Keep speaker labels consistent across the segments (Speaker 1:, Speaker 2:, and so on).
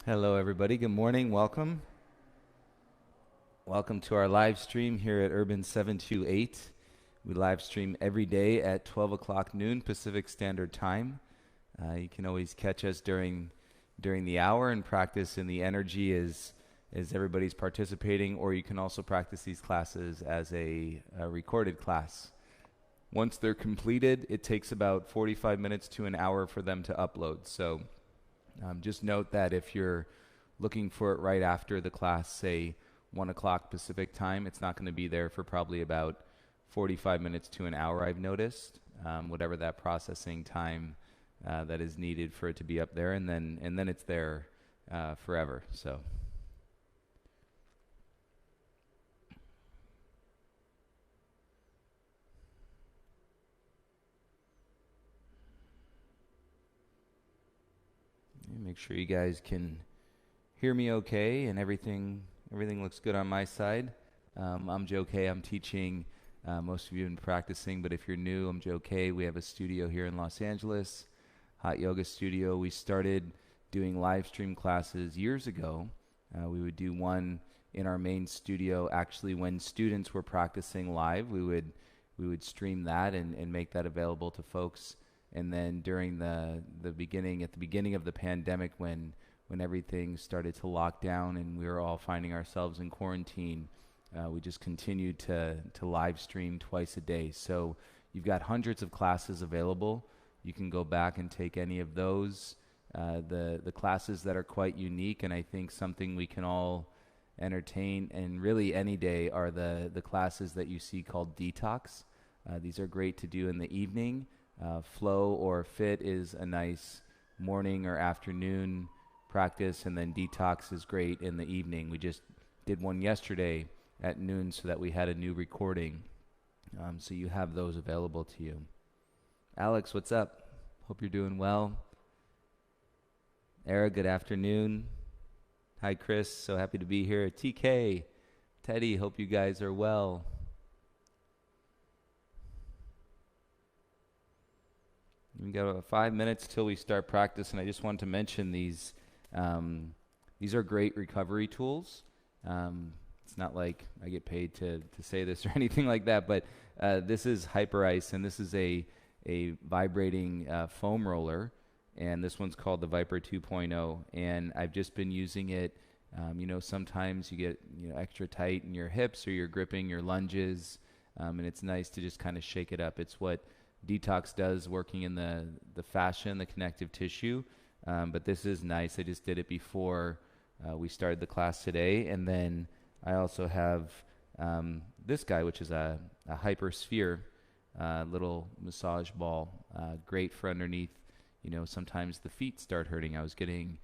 Speaker 1: Hello, everybody. Good morning. Welcome. Welcome to our live stream here at Urban 728. We live stream every day at 12 o'clock noon Pacific Standard Time. You can always catch us during the hour and practice in the energy as everybody's participating, or you can also practice these classes as a recorded class. Once they're completed, it takes about 45 minutes to an hour for them to upload. So just note that if you're looking for it right after the class, say 1 o'clock Pacific time, it's not going to be there for probably about 45 minutes to an hour, I've noticed, whatever that processing time that is needed for it to be up there, and then it's there forever. So. Make sure you guys can hear me okay, and everything looks good on my side. I'm Joe K. I'm teaching. Most of you have been practicing, but if you're new, I'm Joe K. We have a studio here in Los Angeles, hot yoga studio. We started doing live stream classes years ago. We would do one in our main studio. Actually, when students were practicing live, we would stream that and make that available to folks. And then during the beginning of the pandemic, when everything started to lock down and we were all finding ourselves in quarantine, we just continued to live stream twice a day. So you've got hundreds of classes available. You can go back and take any of those. The classes that are quite unique, and I think something we can all entertain, and really any day, are the classes that you see called Detox. These are great to do in the evening. Flow or fit is a nice morning or afternoon practice, and then Detox is great in the evening. We just did one yesterday at noon so that we had a new recording. So you have those available to you. Alex, what's up? Hope you're doing well. Era, good afternoon. Hi, Chris. So happy to be here. TK, Teddy, hope you guys are well. We got about 5 minutes till we start practice, and I just wanted to mention these. These are great recovery tools. It's not like I get paid to say this or anything like that, but this is Hyper Ice, and this is a vibrating foam roller, and this one's called the Viper 2.0, and I've just been using it. Sometimes you get extra tight in your hips or you're gripping your lunges, and it's nice to just kind of shake it up. It's what Detox does, working in the fascia and the connective tissue, but this is nice. I just did it before we started the class today, and then I also have this guy, which is a hypersphere little massage ball, great for underneath. Sometimes the feet start hurting. I was getting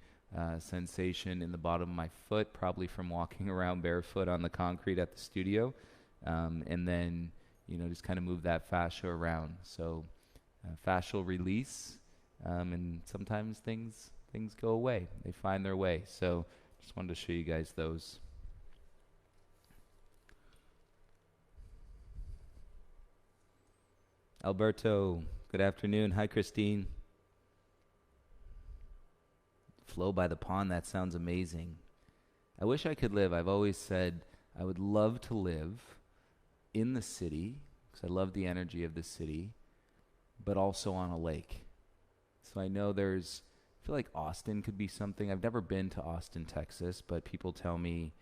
Speaker 1: sensation in the bottom of my foot, probably from walking around barefoot on the concrete at the studio, and then just kind of move that fascia around. So fascial release, and sometimes things go away. They find their way. So just wanted to show you guys those. Alberto, good afternoon. Hi, Christine. Flow by the pond, that sounds amazing. I wish I could live. I've always said I would love to live in the city, because I love the energy of the city, but also on a lake. So I know I feel like Austin could be something. I've never been to Austin, Texas, but people tell me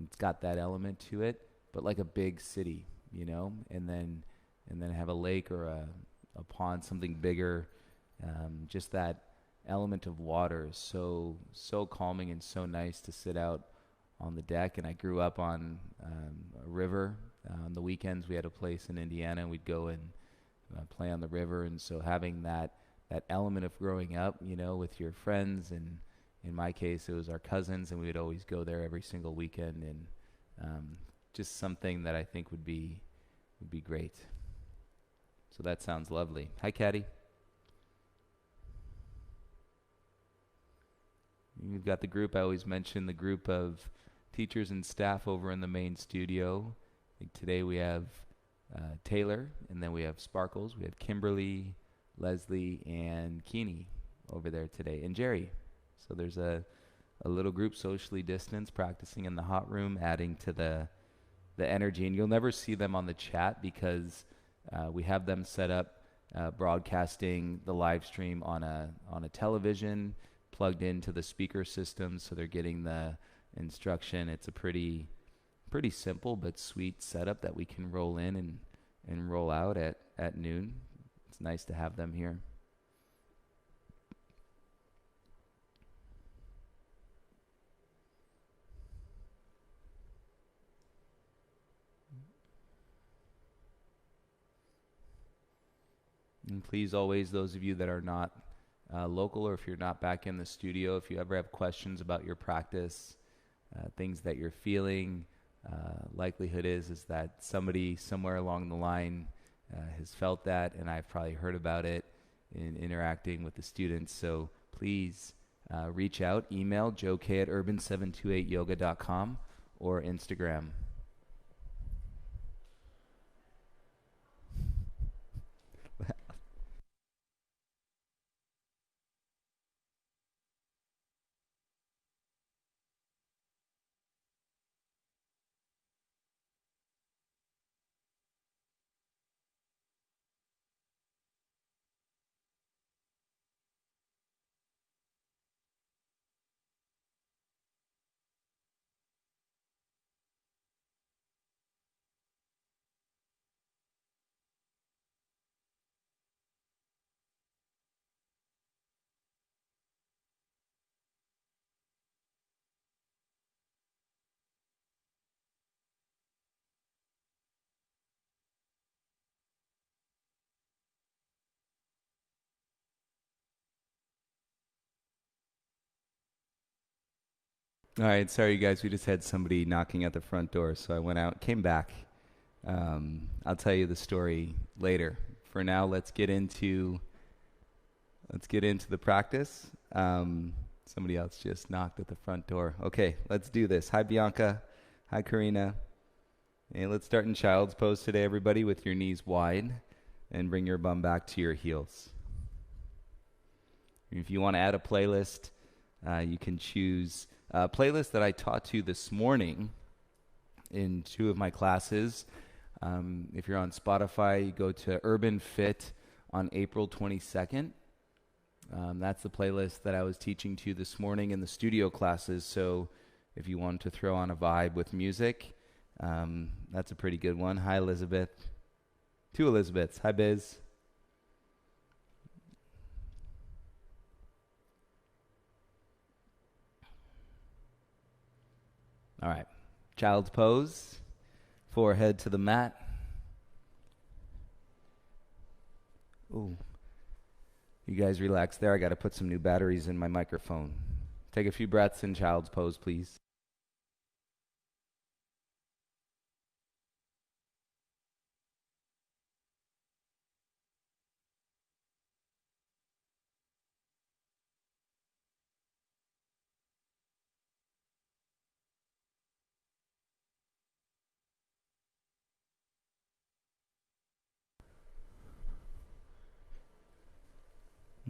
Speaker 1: it's got that element to it, but like a big city, and then have a lake or a pond, something bigger. Just that element of water is so calming and so nice to sit out on the deck. And I grew up on a river. On the weekends, we had a place in Indiana, and we'd go and play on the river. And so having that element of growing up, with your friends, and in my case, it was our cousins, and we would always go there every single weekend, and just something that I think would be great. So that sounds lovely. Hi, Caddy. We've got the group. I always mention the group of teachers and staff over in the main studio. I think today we have Taylor, and then we have Sparkles. We have Kimberly, Leslie, and Keeney over there today, and Jerry. So there's a little group socially distanced practicing in the hot room, adding to the energy. And you'll never see them on the chat because we have them set up broadcasting the live stream on a television plugged into the speaker system, so they're getting the instruction. It's a pretty simple but sweet setup that we can roll in and roll out at noon. It's nice to have them here. And please, always, those of you that are not local, or if you're not back in the studio, if you ever have questions about your practice, things that you're feeling, likelihood is that somebody somewhere along the line has felt that, and I've probably heard about it in interacting with the students. So please reach out, email joek@urban728yoga.com or Instagram. All right, sorry, you guys. We just had somebody knocking at the front door, so I went out, came back. I'll tell you the story later. For now, let's get into the practice. Somebody else just knocked at the front door. Okay, let's do this. Hi, Bianca. Hi, Karina. Hey, let's start in child's pose today, everybody, with your knees wide, and bring your bum back to your heels. If you want to add a playlist, you can choose a playlist that I taught you this morning in 2 of my classes. If you're on Spotify, you go to Urban Fit on April 22nd. That's the playlist that I was teaching to you this morning in the studio classes. So if you want to throw on a vibe with music, that's a pretty good one. Hi, Elizabeth. 2 Elizabeths. Hi, Biz. All right, child's pose, forehead to the mat. Ooh, you guys relax there. I got to put some new batteries in my microphone. Take a few breaths in child's pose, please.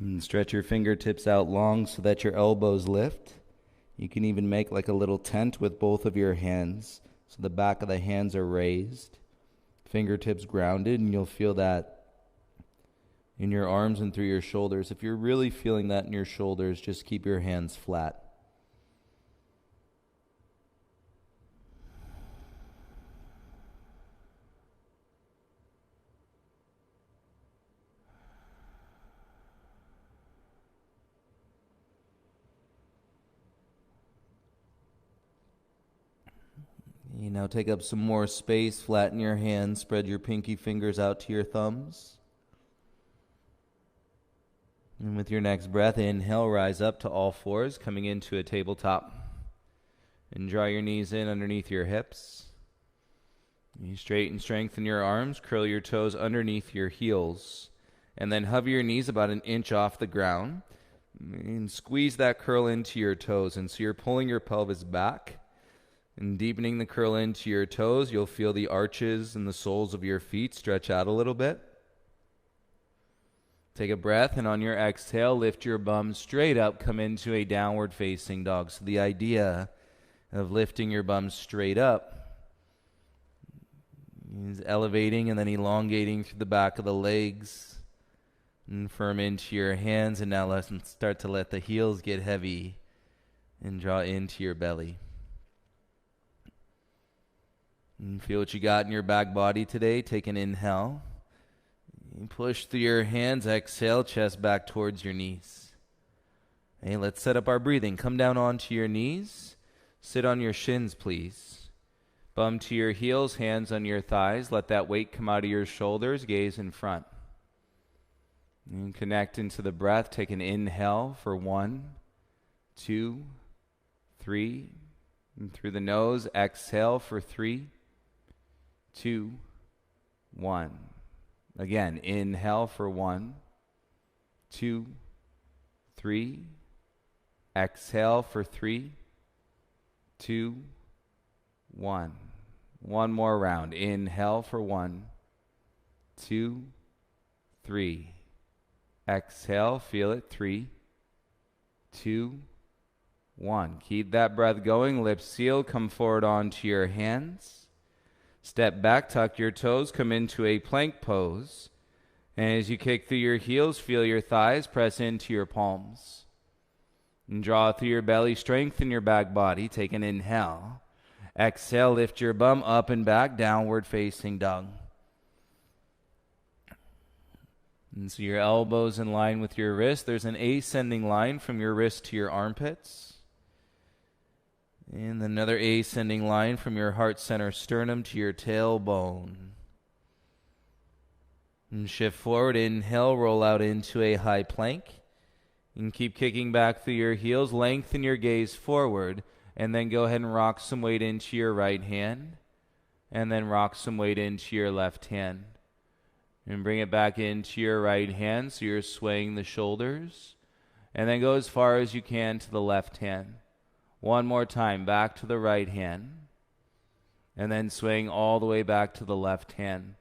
Speaker 1: And stretch your fingertips out long so that your elbows lift. You can even make like a little tent with both of your hands, so the back of the hands are raised, fingertips grounded, and you'll feel that in your arms and through your shoulders. If you're really feeling that in your shoulders, just keep your hands flat. You now take up some more space, flatten your hands, spread your pinky fingers out to your thumbs. And with your next breath, inhale, rise up to all fours, coming into a tabletop. And draw your knees in underneath your hips. You straighten, strengthen your arms, curl your toes underneath your heels. And then hover your knees about an inch off the ground. And squeeze that curl into your toes. And so you're pulling your pelvis back. And deepening the curl into your toes, you'll feel the arches and the soles of your feet stretch out a little bit. Take a breath, and on your exhale, lift your bum straight up, come into a downward facing dog. So the idea of lifting your bum straight up is elevating and then elongating through the back of the legs and firm into your hands. And now let's start to let the heels get heavy and draw into your belly. And feel what you got in your back body today. Take an inhale. Push through your hands. Exhale, chest back towards your knees. Hey, let's set up our breathing. Come down onto your knees. Sit on your shins, please. Bum to your heels, hands on your thighs. Let that weight come out of your shoulders. Gaze in front. And connect into the breath. Take an inhale for 1, 2, 3. And through the nose, exhale for 3, 2, 1. Again, inhale for 1, 2, 3. Exhale for 3, 2, 1. One more round. Inhale for 1, 2, 3. Exhale, feel it. 3, 2, 1. Keep that breath going. Lips sealed. Come forward onto your hands. Step back, tuck your toes, come into a plank pose. And as you kick through your heels, feel your thighs press into your palms. And draw through your belly, strengthen your back body. Take an inhale. Exhale, lift your bum up and back, downward facing dog. And so your elbows in line with your wrist. There's an ascending line from your wrist to your armpits. And another ascending line from your heart center sternum to your tailbone. And shift forward, inhale, roll out into a high plank. And keep kicking back through your heels. Lengthen your gaze forward. And then go ahead and rock some weight into your right hand. And then rock some weight into your left hand. And bring it back into your right hand so you're swaying the shoulders. And then go as far as you can to the left hand. One more time, back to the right hand. And then swing all the way back to the left hand.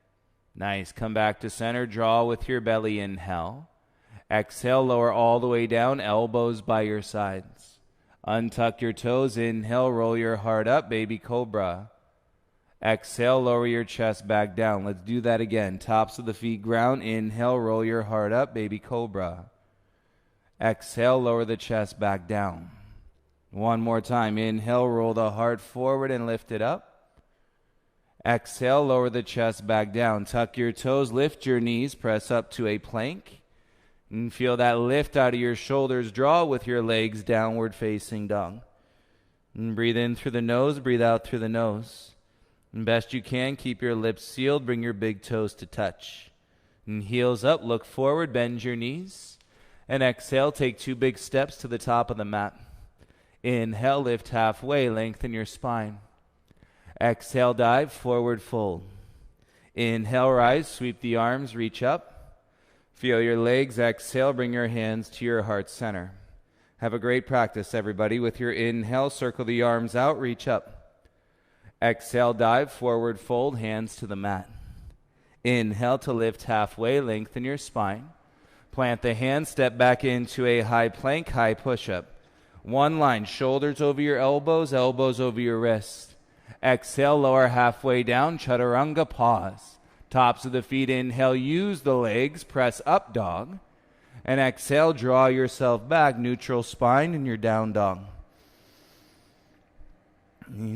Speaker 1: Nice. Come back to center. Draw with your belly. Inhale. Exhale, lower all the way down, elbows by your sides. Untuck your toes. Inhale, roll your heart up, baby cobra. Exhale, lower your chest back down. Let's do that again. Tops of the feet ground. Inhale, roll your heart up, baby cobra. Exhale, lower the chest back down. One more time. Inhale, roll the heart forward and lift it up. Exhale, lower the chest back down. Tuck your toes, lift your knees, press up to a plank. And feel that lift out of your shoulders. Draw with your legs, downward facing dog. And breathe in through the nose, breathe out through the nose. And best you can, keep your lips sealed, bring your big toes to touch. And heels up, look forward, bend your knees. And exhale, take 2 big steps to the top of the mat. Inhale, lift halfway, lengthen your spine. Exhale, dive, forward fold. Inhale, rise, sweep the arms, reach up. Feel your legs. Exhale, bring your hands to your heart center. Have a great practice, everybody. With your inhale, circle the arms out, reach up. Exhale, dive, forward fold, hands to the mat. Inhale to lift halfway, lengthen your spine. Plant the hands, step back into a high plank, high push-up. One line, shoulders over your elbows, elbows over your wrists. Exhale, lower halfway down, chaturanga, pause. Tops of the feet, inhale, use the legs, press up dog. And exhale, draw yourself back, neutral spine in your down dog.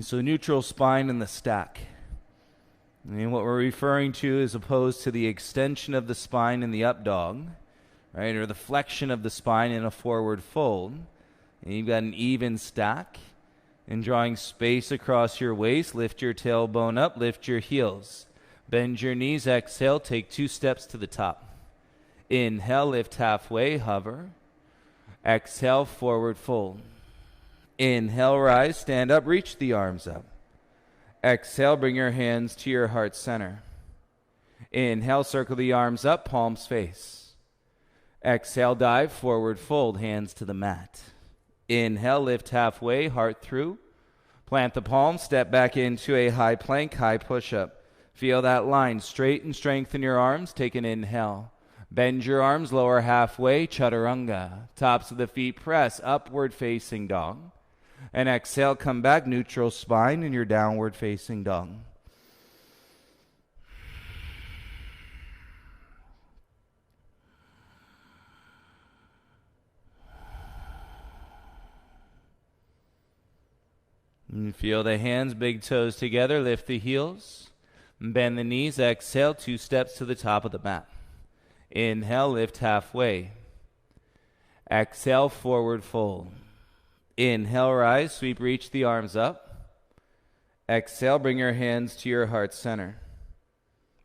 Speaker 1: So neutral spine in the stack. And what we're referring to is opposed to the extension of the spine in the up dog, right, or the flexion of the spine in a forward fold. And you've got an even stack. And drawing space across your waist, lift your tailbone up, lift your heels. Bend your knees, exhale, take 2 steps to the top. Inhale, lift halfway, hover. Exhale, forward fold. Inhale, rise, stand up, reach the arms up. Exhale, bring your hands to your heart center. Inhale, circle the arms up, palms face. Exhale, dive, forward fold, hands to the mat. Inhale, lift halfway, heart through. Plant the palms, step back into a high plank, high push-up. Feel that line, straighten, strengthen your arms, take an inhale. Bend your arms, lower halfway, chaturanga. Tops of the feet press, upward facing dog. And exhale, come back, neutral spine in your downward facing dog. And feel the hands, big toes together, lift the heels. Bend the knees, exhale, 2 steps to the top of the mat. Inhale, lift halfway. Exhale, forward fold. Inhale, rise, sweep, reach the arms up. Exhale, bring your hands to your heart center.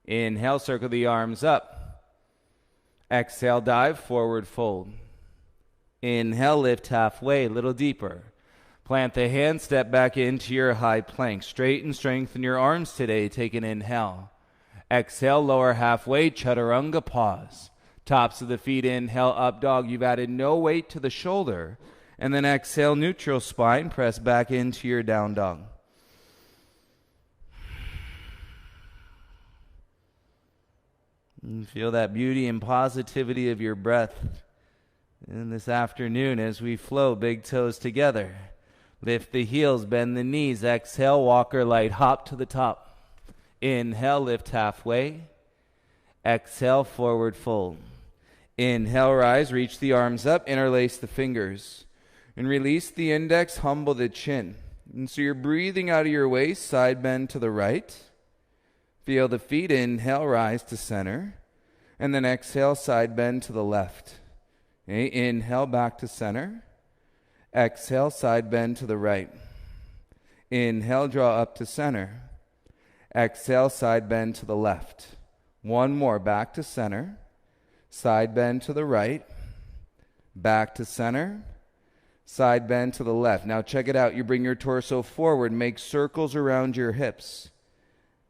Speaker 1: Inhale, circle the arms up. Exhale, dive, forward fold. Inhale, lift halfway, a little deeper. Plant the hands, step back into your high plank. Straighten, strengthen your arms today. Take an inhale. Exhale, lower halfway, chaturanga, pause. Tops of the feet, inhale, up dog. You've added no weight to the shoulder. And then exhale, neutral spine, press back into your down dog. And feel that beauty and positivity of your breath in this afternoon as we flow, big toes together. Lift the heels, bend the knees. Exhale, walker light, hop to the top. Inhale, lift halfway. Exhale, forward fold. Inhale, rise, reach the arms up, interlace the fingers. And release the index, humble the chin. And so you're breathing out of your waist, side bend to the right. Feel the feet, inhale, rise to center. And then exhale, side bend to the left. Okay, inhale, back to center. Exhale, side bend to the right. Inhale, draw up to center. Exhale, side bend to the left. One more, back to center. Side bend to the right. Back to center. Side bend to the left. Now check it out. You bring your torso forward, make circles around your hips.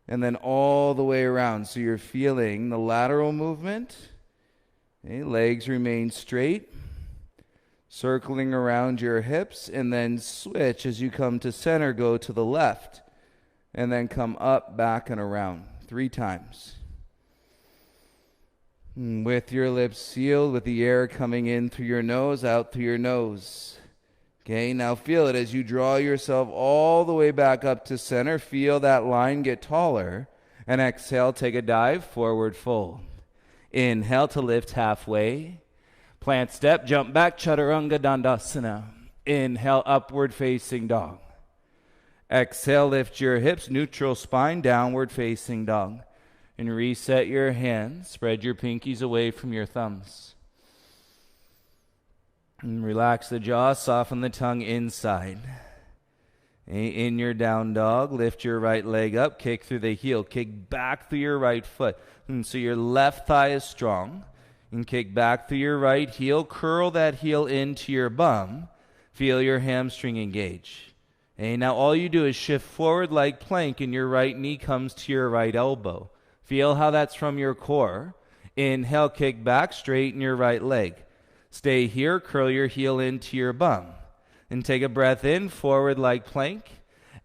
Speaker 1: And then all the way around. So you're feeling the lateral movement. Okay, legs remain straight. Circling around your hips, and then switch as you come to center, go to the left, and then come up, back, and around 3 times. With your lips sealed, with the air coming in through your nose, out through your nose. Okay, now feel it as you draw yourself all the way back up to center. Feel that line get taller, and exhale, take a dive, forward fold. Inhale to lift halfway. Plant step, jump back, chaturanga dandasana. Inhale, upward facing dog. Exhale, lift your hips, neutral spine, downward facing dog. And reset your hands, spread your pinkies away from your thumbs. And relax the jaw, soften the tongue inside. In your down dog, lift your right leg up, kick through the heel, kick back through your right foot. And so your left thigh is strong. And kick back through your right heel. Curl that heel into your bum. Feel your hamstring engage. And now all you do is shift forward like plank, and your right knee comes to your right elbow. Feel how that's from your core. Inhale, kick back, straighten your right leg. Stay here, curl your heel into your bum. And take a breath in, forward like plank.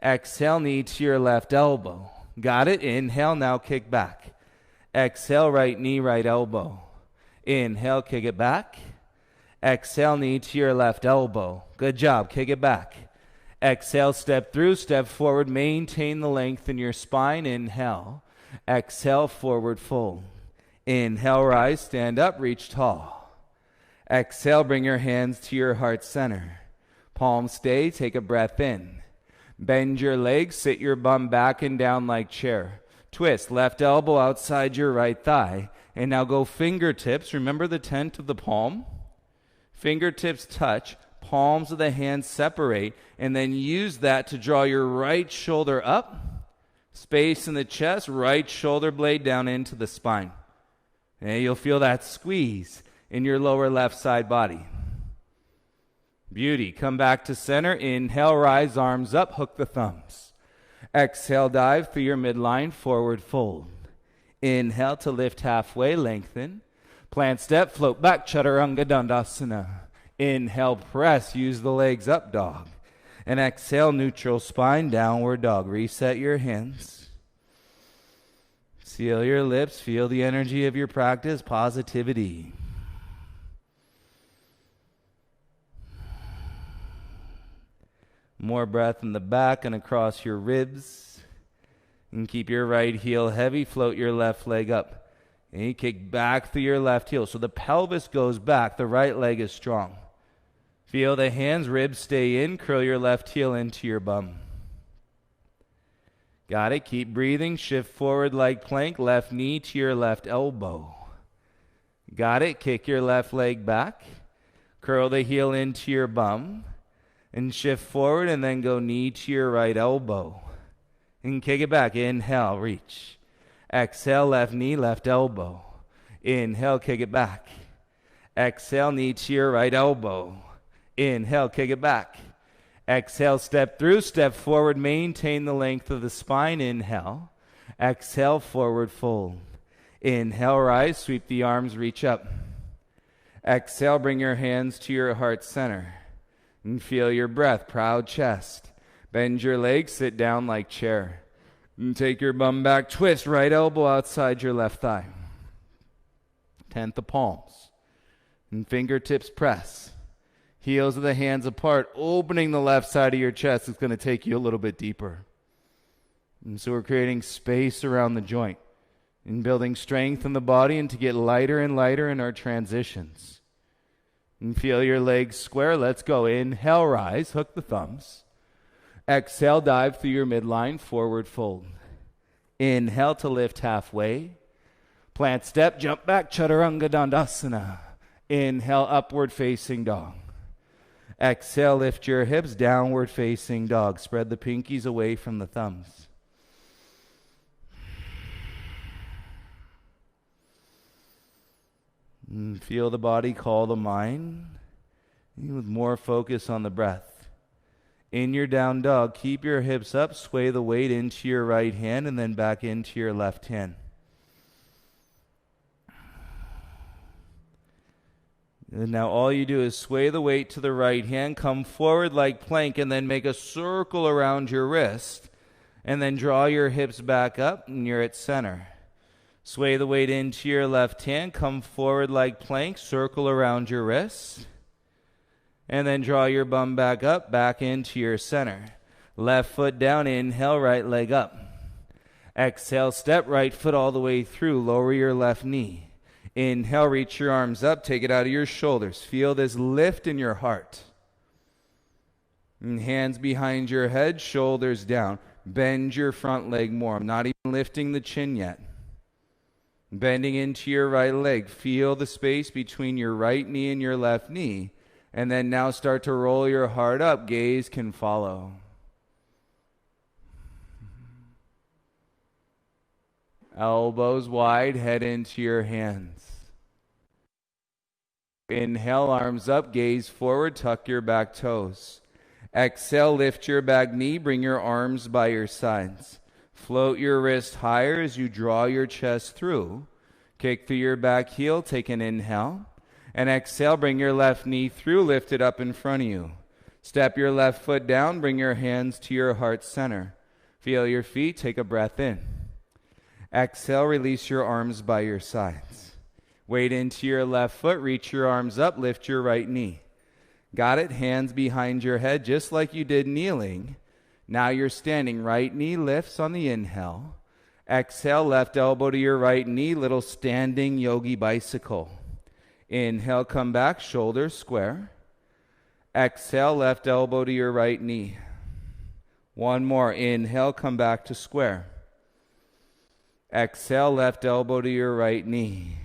Speaker 1: Exhale, knee to your left elbow. Got it? Inhale, now kick back. Exhale, right knee, right elbow. Inhale, kick it back. Exhale, knee to your left elbow. Good job. Kick it back. Exhale, step through, step forward. Maintain the length in your spine. Inhale. Exhale, forward fold. Inhale, rise, stand up, reach tall. Exhale, bring your hands to your heart center. Palms stay, take a breath in. Bend your legs, sit your bum back and down like chair. Twist, left elbow outside your right thigh. And now go fingertips. Remember the tent of the palm? Fingertips touch, palms of the hands separate, and then use that to draw your right shoulder up. Space in the chest, right shoulder blade down into the spine. And you'll feel that squeeze in your lower left side body. Beauty. Come back to center. Inhale, rise, arms up, hook the thumbs. Exhale, dive through your midline, forward fold. Inhale to lift halfway, lengthen. Plant step, float back, chaturanga dandasana. Inhale, press, use the legs up, dog. And exhale, neutral spine, downward dog. Reset your hands. Seal your lips. Feel the energy of your practice. Positivity. More breath in the back and across your ribs. And keep your right heel heavy. Float your left leg up. And you kick back through your left heel. So the pelvis goes back. The right leg is strong. Feel the hands, ribs stay in. Curl your left heel into your bum. Got it. Keep breathing. Shift forward like plank. Left knee to your left elbow. Got it. Kick your left leg back. Curl the heel into your bum. And shift forward and then go knee to your right elbow. And kick it back. Inhale, reach. Exhale, left knee, left elbow. Inhale, kick it back. Exhale, knee to your right elbow. Inhale, kick it back. Exhale, step through, step forward, maintain the length of the spine. Inhale. Exhale, forward fold. Inhale, rise, sweep the arms, reach up. Exhale, bring your hands to your heart center. And feel your breath, proud chest. Bend your legs, sit down like chair. And take your bum back, twist, right elbow outside your left thigh. Tent the palms. And fingertips press. Heels of the hands apart, opening the left side of your chest. It's going to take you a little bit deeper. And so we're creating space around the joint and building strength in the body and to get lighter and lighter in our transitions. And feel your legs square. Let's go. Inhale, rise. Hook the thumbs. Exhale, dive through your midline. Forward fold. Inhale to lift halfway. Plant step. Jump back. Chaturanga Dandasana. Inhale, upward facing dog. Exhale, lift your hips. Downward facing dog. Spread the pinkies away from the thumbs. And feel the body call the mind with more focus on the breath. In your down dog, keep your hips up, sway the weight into your right hand and then back into your left hand. And now all you do is sway the weight to the right hand, come forward like plank, and then make a circle around your wrist, and then draw your hips back up, and you're at center. Sway the weight into your left hand, come forward like plank, circle around your wrist, and then draw your bum back up, back into your center. Left foot down, inhale, right leg up. Exhale, step right foot all the way through, lower your left knee. Inhale, reach your arms up, take it out of your shoulders. Feel this lift in your heart. And hands behind your head, shoulders down. Bend your front leg more. I'm not even lifting the chin yet. Bending into your right leg. Feel the space between your right knee and your left knee. And then now start to roll your heart up. Gaze can follow. Elbows wide, head into your hands. Inhale, arms up, gaze forward, tuck your back toes. Exhale, lift your back knee, bring your arms by your sides. Float your wrist higher as you draw your chest through. Kick through your back heel, take an inhale. And exhale, bring your left knee through, lift it up in front of you. Step your left foot down, bring your hands to your heart center. Feel your feet, take a breath in. Exhale, release your arms by your sides. Weight into your left foot, reach your arms up, lift your right knee. Got it? Hands behind your head, just like you did kneeling. Now you're standing. Right knee lifts on the inhale. Exhale, left elbow to your right knee, little standing yogi bicycle. Inhale, come back, shoulders square. Exhale, left elbow to your right knee. One more. Inhale, come back to square. Exhale, left elbow to your right knee.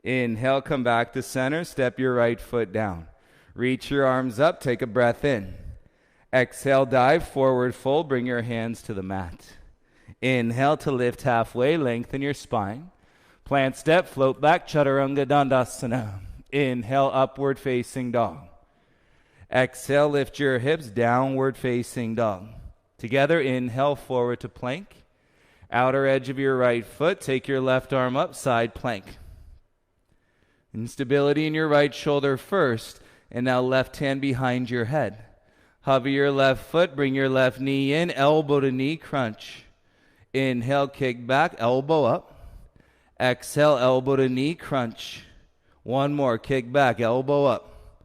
Speaker 1: Inhale, come back to center. Step your right foot down. Reach your arms up. Take a breath in. Exhale, dive, forward fold. Bring your hands to the mat. Inhale to lift halfway. Lengthen your spine. Plant step, float back. Chaturanga Dandasana. Inhale, upward facing dog. Exhale, lift your hips. Downward facing dog. Together, inhale, forward to plank. Outer edge of your right foot, take your left arm up, side plank. Instability in your right shoulder first, and now left hand behind your head. Hover your left foot, bring your left knee in, elbow to knee crunch. Inhale, kick back, elbow up. Exhale, elbow to knee, crunch. One more, kick back, elbow up.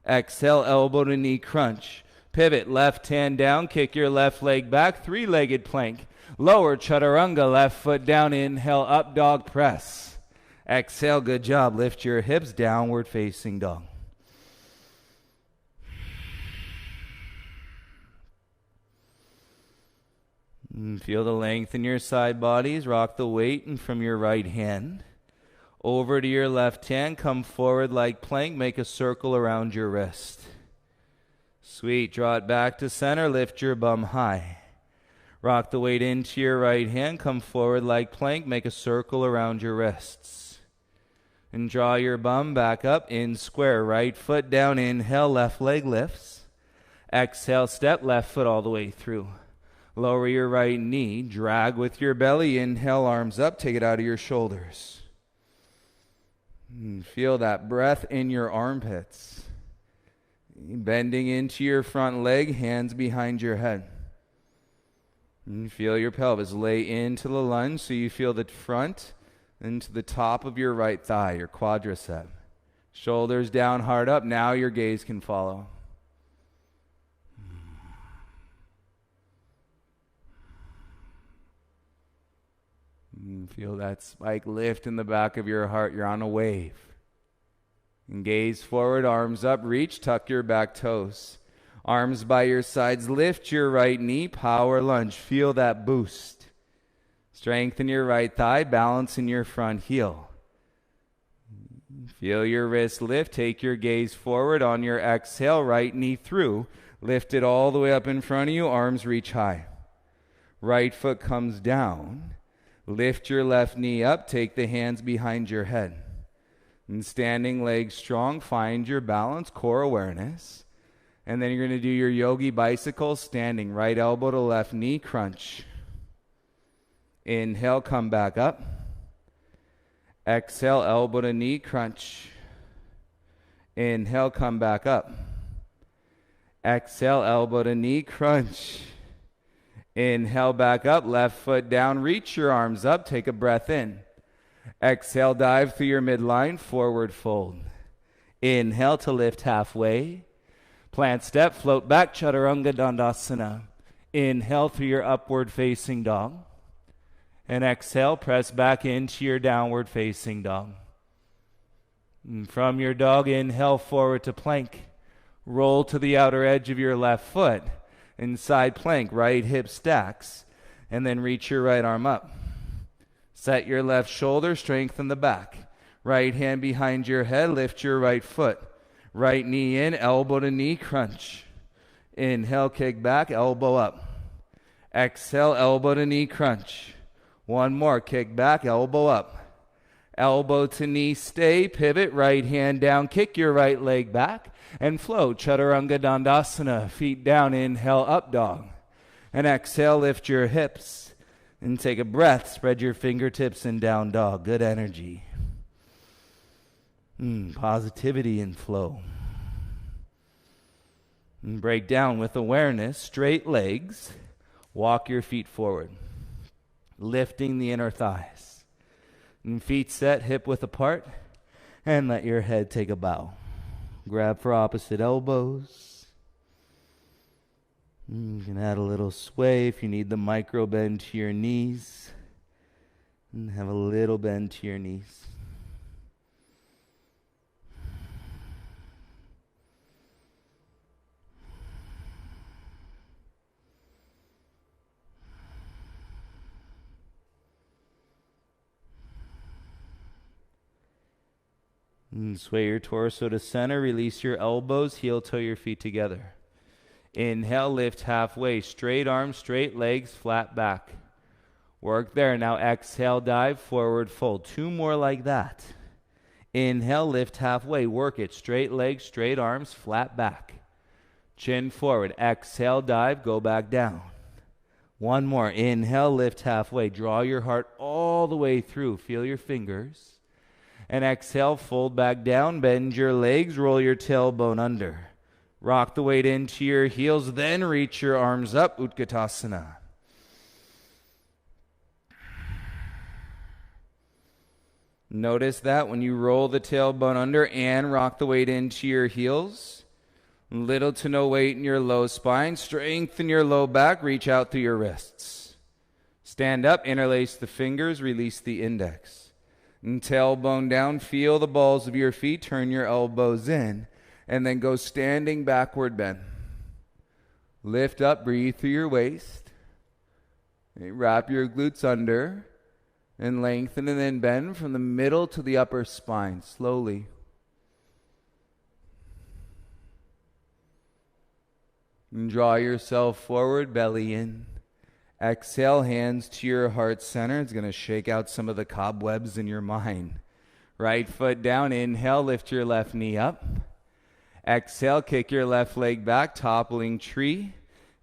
Speaker 1: Exhale, elbow to knee, crunch. Pivot, left hand down, kick your left leg back, three-legged plank. Lower chaturanga, left foot down, inhale, up dog press. Exhale, good job, lift your hips, downward facing dog. Feel the length in your side bodies. Rock the weight and from your right hand over to your left hand. Come forward like plank. Make a circle around your wrist. Sweet. Draw it back to center. Lift your bum high. Rock the weight into your right hand. Come forward like plank. Make a circle around your wrists. And draw your bum back up in square. Right foot down. Inhale. Left leg lifts. Exhale. Step left foot all the way through. Lower your right knee, drag with your belly, inhale, arms up, take it out of your shoulders. Feel that breath in your armpits. Bending into your front leg, hands behind your head. Feel your pelvis lay into the lunge so you feel the front into the top of your right thigh, your quadricep. Shoulders down, heart up, now your gaze can follow. Feel that spike lift in the back of your heart. You're on a wave. And gaze forward, arms up, reach, tuck your back toes. Arms by your sides, lift your right knee, power lunge. Feel that boost. Strengthen your right thigh, balance in your front heel. Feel your wrist lift, take your gaze forward on your exhale, right knee through. Lift it all the way up in front of you, arms reach high. Right foot comes down. Lift your left knee up, take the hands behind your head. And standing legs strong, find your balance, core awareness. And then you're going to do your yogi bicycle, standing right elbow to left knee, crunch. Inhale, come back up. Exhale, elbow to knee, crunch. Inhale, come back up. Exhale, elbow to knee, crunch. Inhale, back up, left foot down, reach your arms up, take a breath in. Exhale, dive through your midline, forward fold. Inhale to lift halfway. Plant step, float back, chaturanga dandasana. Inhale through your upward facing dog. And exhale, press back into your downward facing dog. And from your dog, inhale forward to plank. Roll to the outer edge of your left foot. Inside plank, right hip stacks, and then reach your right arm up. Set your left shoulder, strengthen the back. Right hand behind your head, lift your right foot. Right knee in, elbow to knee, crunch. Inhale, kick back, elbow up. Exhale, elbow to knee, crunch. One more, kick back, elbow up. Elbow to knee, stay, pivot, right hand down, kick your right leg back. And float, chaturanga dandasana, feet down, inhale, up dog. And exhale, lift your hips. And take a breath, spread your fingertips and down dog. Good energy. Positivity and flow. And break down with awareness, straight legs. Walk your feet forward. Lifting the inner thighs. And feet set, hip width apart. And let your head take a bow. Grab for opposite elbows. You can add a little sway if you need the micro bend to your knees. And have a little bend to your knees. And sway your torso to center. Release your elbows. Heel toe your feet together. Inhale, lift halfway. Straight arms, straight legs, flat back. Work there. Now exhale, dive, forward fold. Two more like that. Inhale, lift halfway. Work it. Straight legs, straight arms, flat back. Chin forward. Exhale, dive, go back down. One more. Inhale, lift halfway. Draw your heart all the way through. Feel your fingers. And exhale, fold back down, bend your legs, roll your tailbone under. Rock the weight into your heels, then reach your arms up, Utkatasana. Notice that when you roll the tailbone under and rock the weight into your heels. Little to no weight in your low spine. Strengthen your low back. Reach out through your wrists. Stand up, interlace the fingers, release the index. And tailbone down, feel the balls of your feet, turn your elbows in, and then go standing backward bend. Lift up, breathe through your waist. Wrap your glutes under, and lengthen and then bend from the middle to the upper spine, slowly. And draw yourself forward, belly in. Exhale, hands to your heart center. It's going to shake out some of the cobwebs in your mind. Right foot down. Inhale, lift your left knee up. Exhale, kick your left leg back, toppling tree.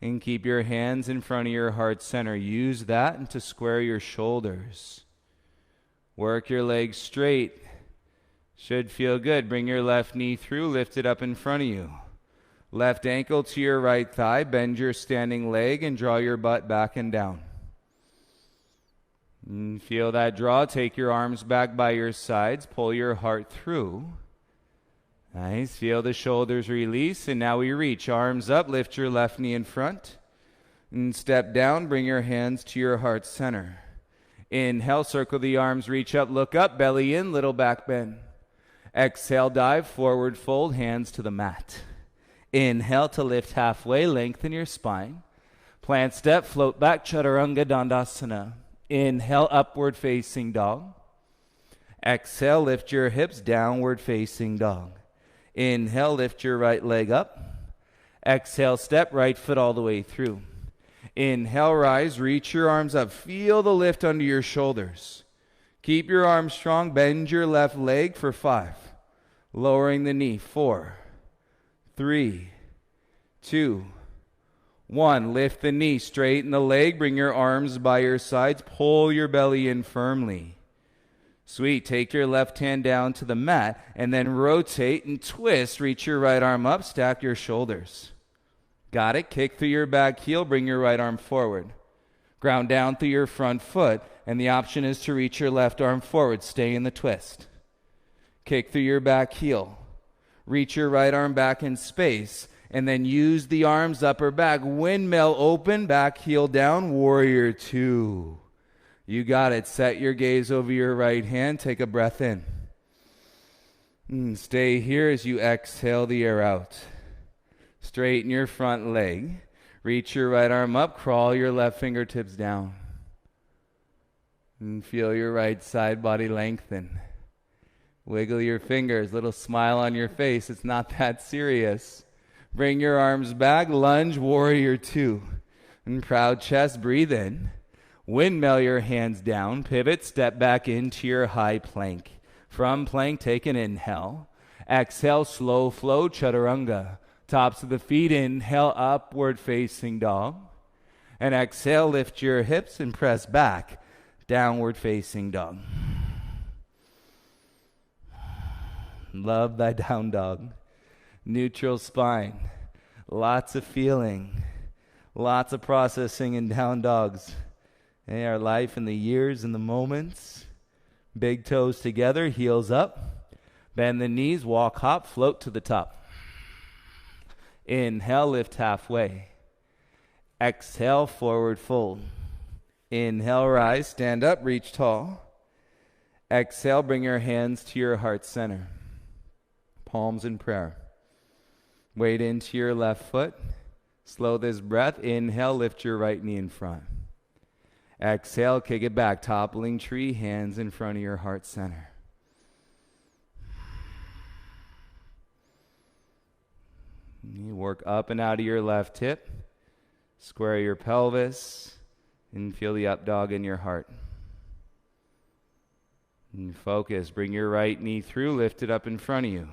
Speaker 1: And keep your hands in front of your heart center. Use that to square your shoulders. Work your legs straight. Should feel good. Bring your left knee through, lift it up in front of you. Left ankle to your right thigh, bend your standing leg and draw your butt back and down. And feel that draw. Take your arms back by your sides. Pull your heart through. Nice. Feel the shoulders release. And now we reach. Arms up. Lift your left knee in front. And step down. Bring your hands to your heart center. Inhale. Circle the arms. Reach up. Look up. Belly in. Little back bend. Exhale. Dive. Forward fold. Hands to the mat. Inhale to lift halfway, lengthen your spine. Plant step, float back, Chaturanga Dandasana. Inhale, upward facing dog. Exhale, lift your hips, downward facing dog. Inhale, lift your right leg up. Exhale, step right foot all the way through. Inhale, rise, reach your arms up. Feel the lift under your shoulders. Keep your arms strong, bend your left leg for 5. Lowering the knee, 4. 3, 2, 1. Lift the knee, straighten the leg, bring your arms by your sides, pull your belly in firmly. Sweet. Take your left hand down to the mat and then rotate and twist. Reach your right arm up, stack your shoulders. Got it? Kick through your back heel, bring your right arm forward. Ground down through your front foot, and the option is to reach your left arm forward. Stay in the twist. Kick through your back heel. Reach your right arm back in space, and then use the arms up or back. Windmill open, back heel down, warrior 2. You got it. Set your gaze over your right hand. Take a breath in. Stay here as you exhale the air out. Straighten your front leg. Reach your right arm up, crawl your left fingertips down. And feel your right side body lengthen. Wiggle your fingers, little smile on your face. It's not that serious. Bring your arms back, lunge, warrior 2. And proud chest, breathe in. Windmill your hands down, pivot, step back into your high plank. From plank, take an inhale. Exhale, slow flow, chaturanga. Tops of the feet, inhale, upward facing dog. And exhale, lift your hips and press back, downward facing dog. Love thy down dog. Neutral spine. Lots of feeling. Lots of processing in down dogs. Hey, our life in the years and the moments. Big toes together, heels up. Bend the knees, walk, hop, float to the top. Inhale, lift halfway. Exhale, forward fold. Inhale, rise, stand up, reach tall. Exhale, bring your hands to your heart center. Palms in prayer. Weight into your left foot. Slow this breath. Inhale, lift your right knee in front. Exhale, kick it back. Toppling tree, hands in front of your heart center. You work up and out of your left hip. Square your pelvis. And feel the up dog in your heart. And focus. Bring your right knee through. Lift it up in front of you.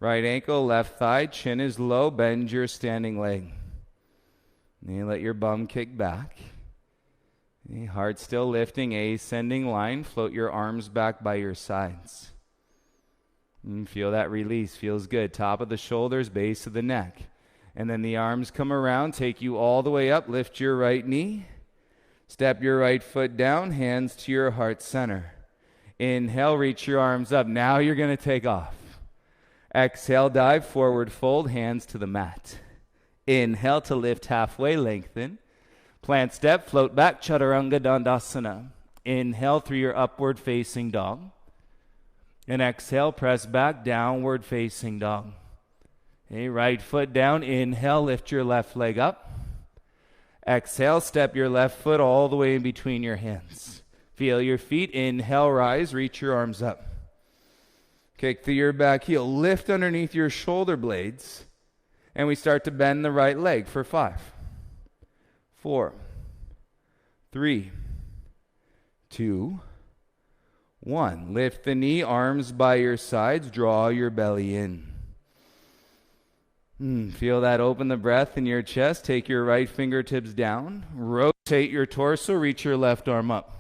Speaker 1: Right ankle, left thigh, chin is low, bend your standing leg. And you let your bum kick back. Heart still lifting, ascending line, float your arms back by your sides. And feel that release, feels good. Top of the shoulders, base of the neck. And then the arms come around, take you all the way up, lift your right knee. Step your right foot down, hands to your heart center. Inhale, reach your arms up. Now you're going to take off. Exhale, dive forward, fold hands to the mat. Inhale to lift halfway, lengthen. Plant step, float back, Chaturanga Dandasana. Inhale through your upward facing dog. And exhale, press back, downward facing dog. Okay, right foot down. Inhale, lift your left leg up. Exhale, step your left foot all the way in between your hands. Feel your feet. Inhale, rise, reach your arms up. Kick through your back heel. Lift underneath your shoulder blades. And we start to bend the right leg for 5, 4, 3, 2, 1. Lift the knee, arms by your sides. Draw your belly in. Feel that. Open the breath in your chest. Take your right fingertips down. Rotate your torso. Reach your left arm up.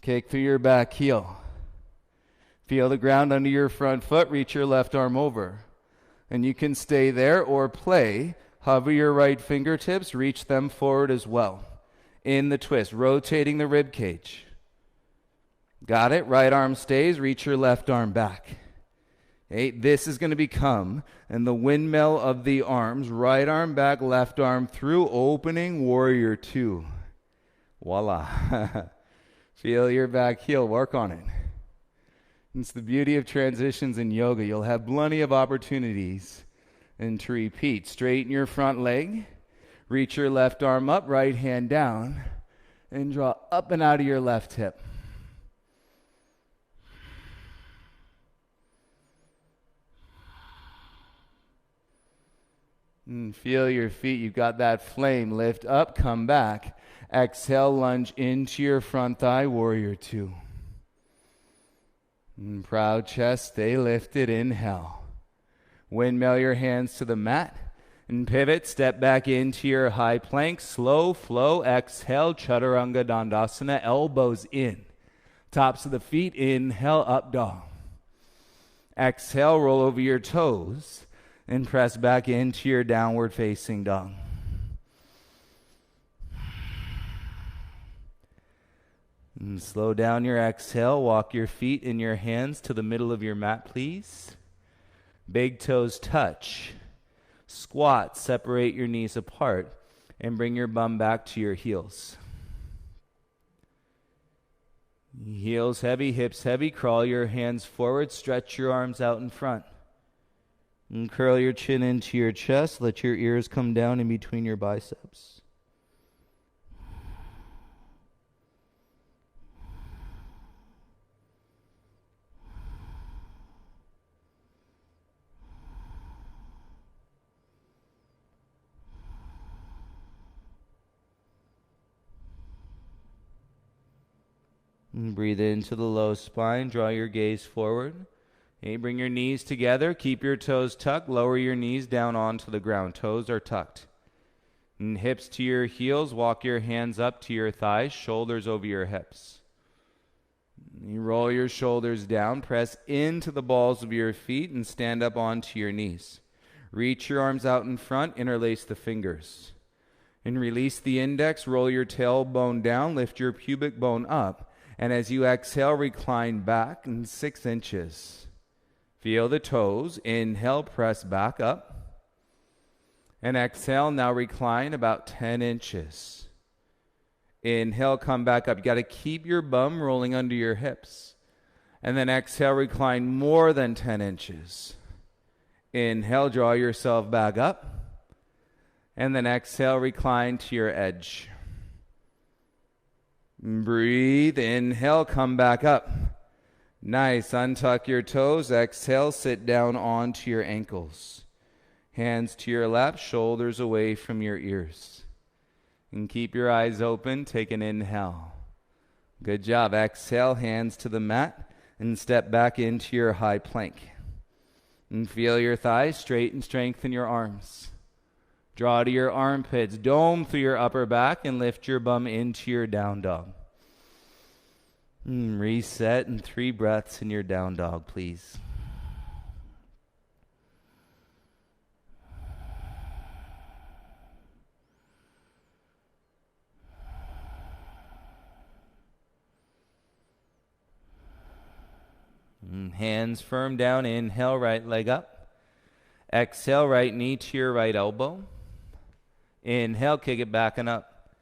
Speaker 1: Kick through your back heel. Feel the ground under your front foot. Reach your left arm over. And you can stay there or play. Hover your right fingertips. Reach them forward as well. In the twist. Rotating the rib cage. Got it? Right arm stays. Reach your left arm back. Okay, this is going to become, and the windmill of the arms, right arm back, left arm through, opening warrior 2. Voila. Feel your back heel, work on it. It's the beauty of transitions in yoga. You'll have plenty of opportunities. And to repeat, straighten your front leg, reach your left arm up, right hand down, and draw up and out of your left hip. Feel your feet. You've got that flame. Lift up, come back. Exhale, lunge into your front thigh, warrior 2. Proud chest, stay lifted. Inhale. Windmill your hands to the mat. And pivot, step back into your high plank. Slow flow. Exhale, Chaturanga Dandasana. Elbows in. Tops of the feet. Inhale, up dog. Exhale, roll over your toes. And press back into your downward facing dog. And slow down your exhale. Walk your feet and your hands to the middle of your mat, please. Big toes touch. Squat, separate your knees apart. And bring your bum back to your heels. Heels heavy, hips heavy. Crawl your hands forward. Stretch your arms out in front. And curl your chin into your chest. Let your ears come down in between your biceps. And breathe into the low spine. Draw your gaze forward. Okay, bring your knees together. Keep your toes tucked. Lower your knees down onto the ground. Toes are tucked. And hips to your heels. Walk your hands up to your thighs. Shoulders over your hips. You roll your shoulders down. Press into the balls of your feet and stand up onto your knees. Reach your arms out in front. Interlace the fingers. And release the index. Roll your tailbone down. Lift your pubic bone up. And as you exhale, recline back in 6 inches. Feel the toes. Inhale, press back up. And exhale, now recline about 10 inches. Inhale, come back up. You got to keep your bum rolling under your hips. And then exhale, recline more than 10 inches. Inhale, draw yourself back up. And then exhale, recline to your edge. Breathe. Inhale, come back up. Nice. Untuck your toes. Exhale, sit down onto your ankles. Hands to your lap, shoulders away from your ears. And keep your eyes open. Take an inhale. Good job. Exhale, hands to the mat, and step back into your high plank. And feel your thighs straight and strengthen your arms. Draw to your armpits. Dome through your upper back and lift your bum into your down dog. Reset and 3 breaths in your down dog, please. Hands firm down. Inhale, right leg up. Exhale, right knee to your right elbow. Inhale, kick it back and up.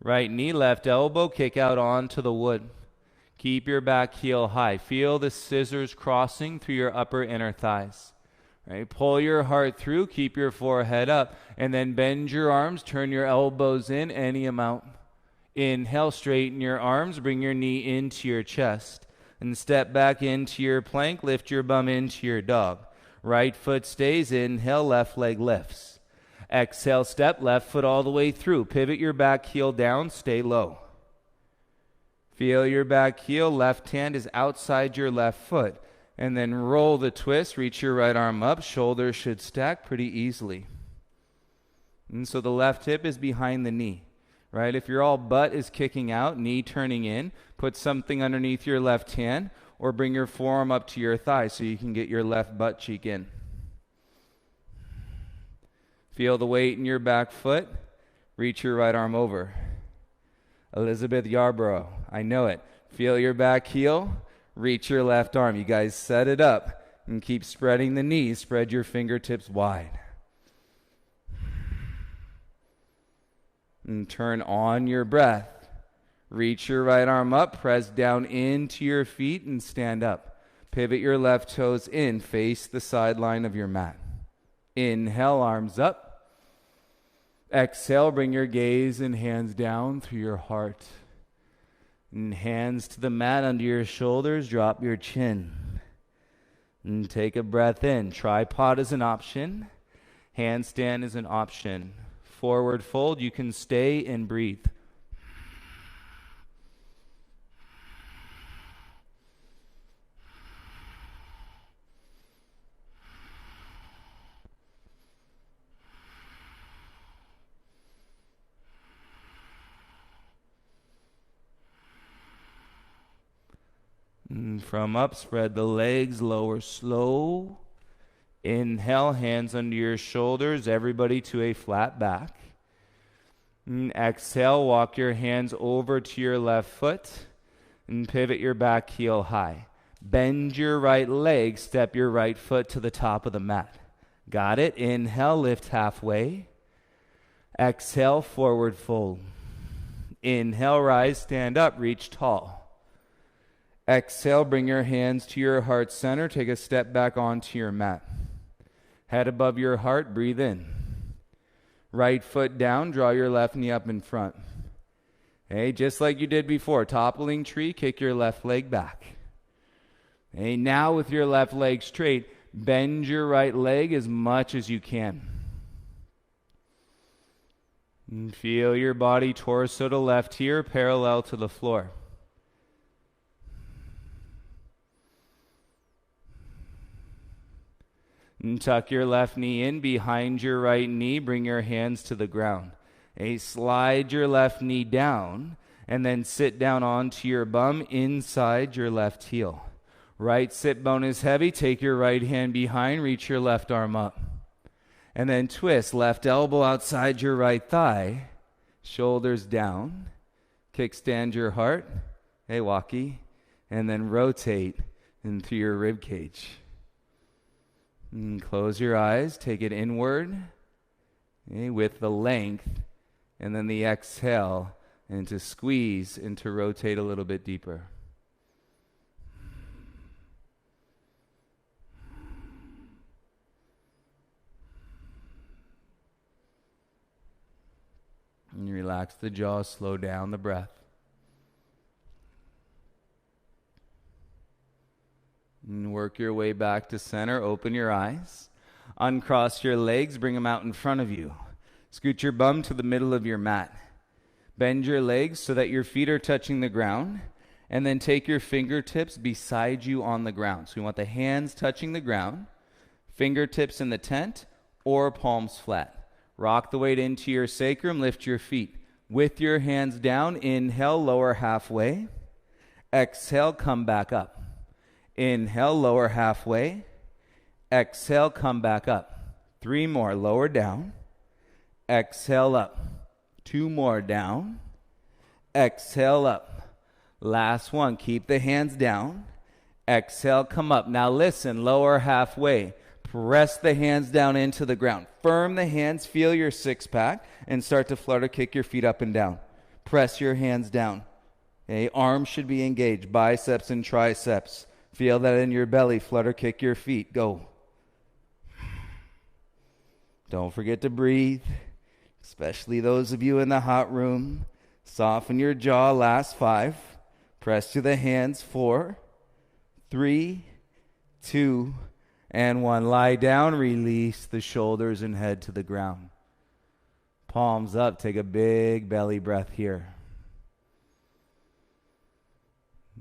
Speaker 1: Right knee, left elbow, kick out onto the wood. Keep your back heel high. Feel the scissors crossing through your upper inner thighs. Right? Pull your heart through, keep your forehead up, and then bend your arms, turn your elbows in any amount. Inhale, straighten your arms, bring your knee into your chest, and step back into your plank, lift your bum into your dog. Right foot stays, inhale, left leg lifts. Exhale, step, left foot all the way through. Pivot your back heel down, stay low. Feel your back heel, left hand is outside your left foot. And then roll the twist, reach your right arm up, shoulders should stack pretty easily. And so the left hip is behind the knee, right? If your all butt is kicking out, knee turning in, put something underneath your left hand or bring your forearm up to your thigh so you can get your left butt cheek in. Feel the weight in your back foot, reach your right arm over. Elizabeth Yarborough, I know it. Feel your back heel. Reach your left arm. You guys set it up and keep spreading the knees. Spread your fingertips wide. And turn on your breath. Reach your right arm up. Press down into your feet and stand up. Pivot your left toes in. Face the sideline of your mat. Inhale, arms up. Exhale, bring your gaze and hands down through your heart. And hands to the mat under your shoulders, drop your chin. And take a breath in. Tripod is an option. Handstand is an option. Forward fold, you can stay and breathe. From up, spread the legs, lower slow. Inhale, hands under your shoulders, everybody to a flat back. And exhale, walk your hands over to your left foot and pivot your back heel high. Bend your right leg, step your right foot to the top of the mat. Got it? Inhale, lift halfway. Exhale, forward fold. Inhale, rise, stand up, reach tall. Exhale, bring your hands to your heart center. Take a step back onto your mat. Head above your heart, breathe in. Right foot down, draw your left knee up in front. Okay, just like you did before, toppling tree, kick your left leg back. Okay, now with your left leg straight, bend your right leg as much as you can. And feel your body torso to left here, parallel to the floor. And tuck your left knee in behind your right knee. Bring your hands to the ground. Slide your left knee down and then sit down onto your bum inside your left heel. Right sit bone is heavy. Take your right hand behind. Reach your left arm up. And then twist. Left elbow outside your right thigh. Shoulders down. Kickstand your heart. Walkie. And then rotate into your rib cage. And close your eyes, take it inward with the length, and then the exhale, and to squeeze and to rotate a little bit deeper. And relax the jaw, slow down the breath. And work your way back to center. Open your eyes. Uncross your legs. Bring them out in front of you. Scoot your bum to the middle of your mat. Bend your legs so that your feet are touching the ground. And then take your fingertips beside you on the ground. So we want the hands touching the ground. Fingertips in the tent or palms flat. Rock the weight into your sacrum. Lift your feet. With your hands down, inhale, lower halfway. Exhale, come back up. Inhale, lower halfway. Exhale, come back up. 3 more, lower down. Exhale up. 2 more down. Exhale up. Last one, keep the hands down. Exhale, come up. Now listen, lower halfway. Press the hands down into the ground. Firm the hands, feel your six-pack, and start to flutter kick your feet up and down. Press your hands down. Okay, arms should be engaged, biceps and triceps. Feel that in your belly, flutter kick your feet. Go. Don't forget to breathe, especially those of you in the hot room. Soften your jaw, last 5. Press to the hands, 4, 3, 2, and 1. Lie down, release the shoulders and head to the ground. Palms up, take a big belly breath here.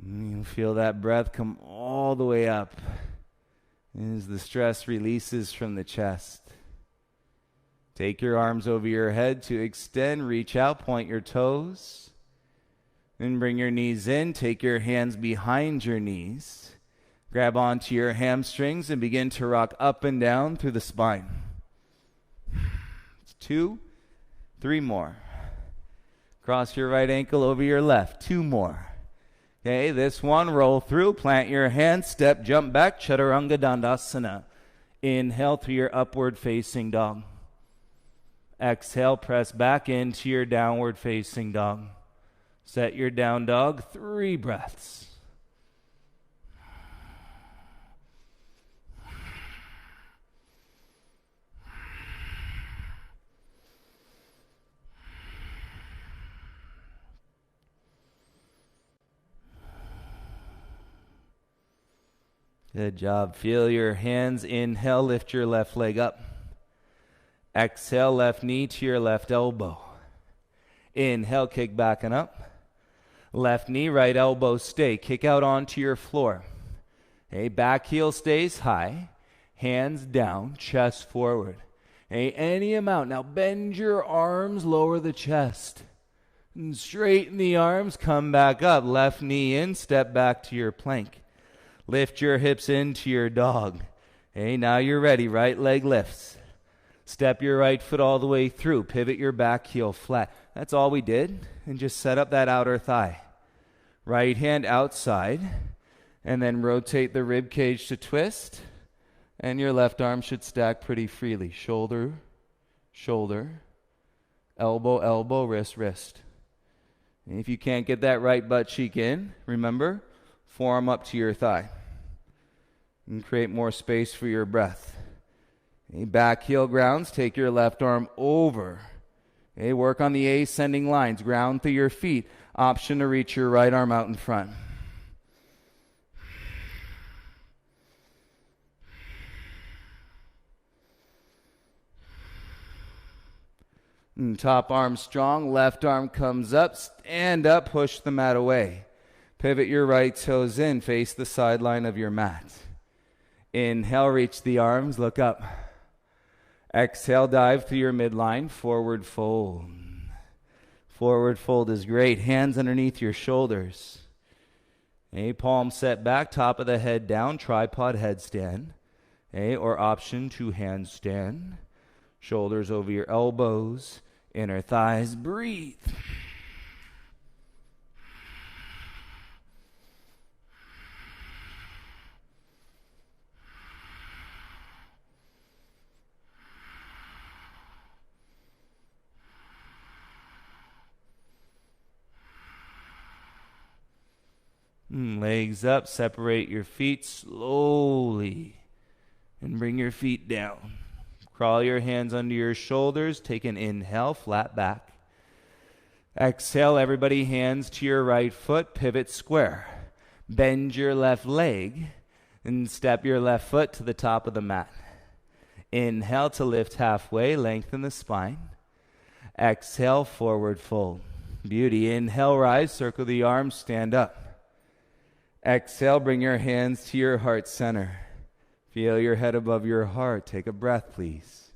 Speaker 1: You feel that breath come all the way up as the stress releases from the chest. Take your arms over your head to extend, reach out, point your toes. Then bring your knees in, take your hands behind your knees. Grab onto your hamstrings and begin to rock up and down through the spine. 2, 3 more. Cross your right ankle over your left. 2 more. Okay, this one, roll through, plant your hands, step, jump back, Chaturanga Dandasana. Inhale through your upward facing dog. Exhale, press back into your downward facing dog. Set your down dog, 3 breaths. Good job. Feel your hands. Inhale, lift your left leg up. Exhale, left knee to your left elbow. Inhale, kick back and up. Left knee, right elbow stay. Kick out onto your floor. Okay, back heel stays high. Hands down, chest forward. Okay, any amount. Now bend your arms, lower the chest. And straighten the arms, come back up. Left knee in, step back to your plank. Lift your hips into your dog. Okay, now you're ready. Right leg lifts. Step your right foot all the way through. Pivot your back heel flat. That's all we did. And just set up that outer thigh. Right hand outside. And then rotate the rib cage to twist. And your left arm should stack pretty freely. Shoulder, shoulder, elbow, elbow, wrist, wrist. And if you can't get that right butt cheek in, remember, forearm up to your thigh. And create more space for your breath. Okay, back heel grounds, take your left arm over. Okay, work on the ascending lines, ground through your feet. Option to reach your right arm out in front. And top arm strong, left arm comes up, stand up, push the mat away. Pivot your right toes in, face the sideline of your mat. Inhale, reach the arms, look up. Exhale, dive through your midline, forward fold. Forward fold is great. Hands underneath your shoulders. Okay, palm set back, top of the head down, tripod headstand. Okay, or option to handstand. Shoulders over your elbows, inner thighs. Breathe. Legs up, separate your feet slowly and bring your feet down. Crawl your hands under your shoulders, take an inhale, flat back. Exhale, everybody, hands to your right foot, pivot square. Bend your left leg and step your left foot to the top of the mat. Inhale to lift halfway, lengthen the spine. Exhale, forward fold. Beauty. Inhale, rise, circle the arms, stand up. Exhale, bring your hands to your heart center. Feel your head above your heart. Take a breath, please.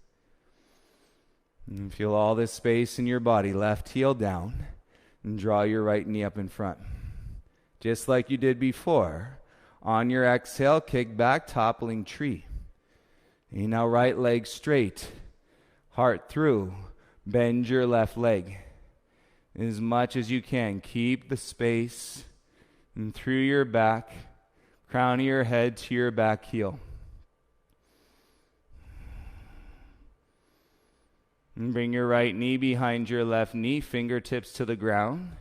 Speaker 1: And feel all this space in your body. Left heel down. And draw your right knee up in front. Just like you did before. On your exhale, kick back, toppling tree. And now right leg straight. Heart through. Bend your left leg. As much as you can. Keep the space. And through your back, crown of your head to your back heel. And bring your right knee behind your left knee, fingertips to the ground.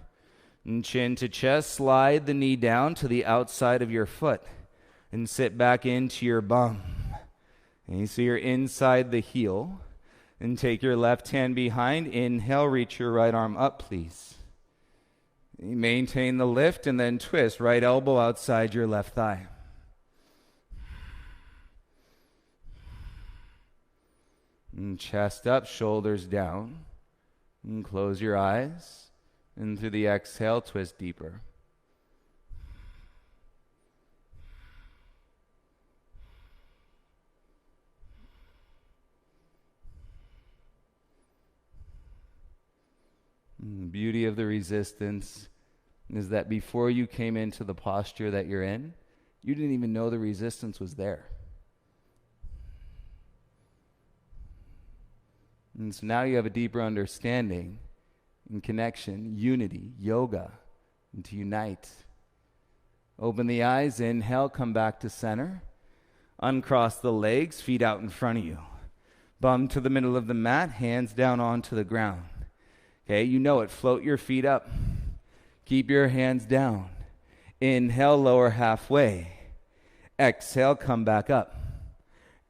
Speaker 1: And chin to chest, slide the knee down to the outside of your foot. And sit back into your bum. And so you're inside the heel. And take your left hand behind. Inhale, reach your right arm up, please. You maintain the lift and then twist. Right elbow outside your left thigh. And chest up, shoulders down. And close your eyes. And through the exhale, twist deeper. And the beauty of the resistance is that before you came into the posture that you're in, you didn't even know the resistance was there. And so now you have a deeper understanding and connection, unity, yoga, and to unite. Open the eyes, inhale, come back to center. Uncross the legs, feet out in front of you. Bum to the middle of the mat, hands down onto the ground. Okay, you know it, float your feet up. Keep your hands down. Inhale, lower halfway. Exhale, come back up.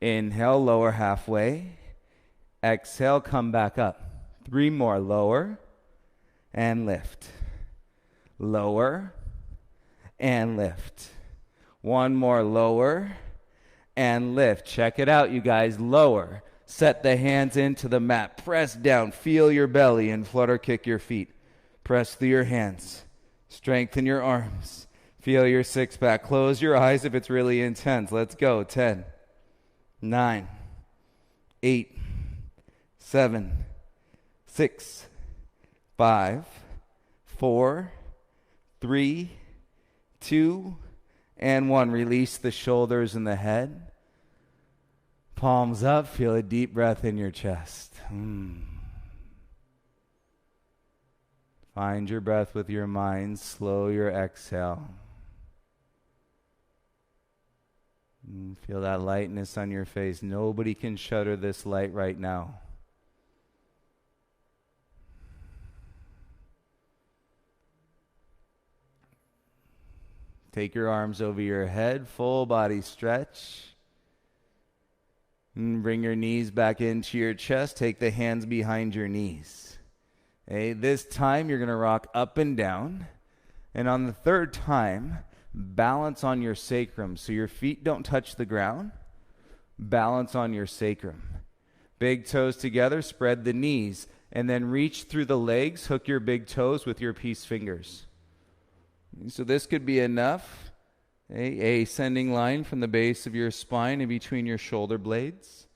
Speaker 1: Inhale, lower halfway. Exhale, come back up. 3 more, lower and lift. Lower and lift. 1 more, lower and lift. Check it out, you guys. Lower. Set the hands into the mat. Press down. Feel your belly and flutter kick your feet. Press through your hands. Strengthen your arms. Feel your six-pack. Close your eyes if it's really intense. Let's go. 10, 9, 8, 7, 6, 5, 4, 3, 2, and 1. Release the shoulders and the head. Palms up. Feel a deep breath in your chest. Find your breath with your mind. Slow your exhale. Feel that lightness on your face. Nobody can shutter this light right now. Take your arms over your head, full body stretch. And bring your knees back into your chest. Take the hands behind your knees. Okay, this time you're going to rock up and down. And on the third time, balance on your sacrum so your feet don't touch the ground. Balance on your sacrum. Big toes together, spread the knees, and then reach through the legs. Hook your big toes with your peace fingers. So this could be enough. A ascending line from the base of your spine and between your shoulder blades.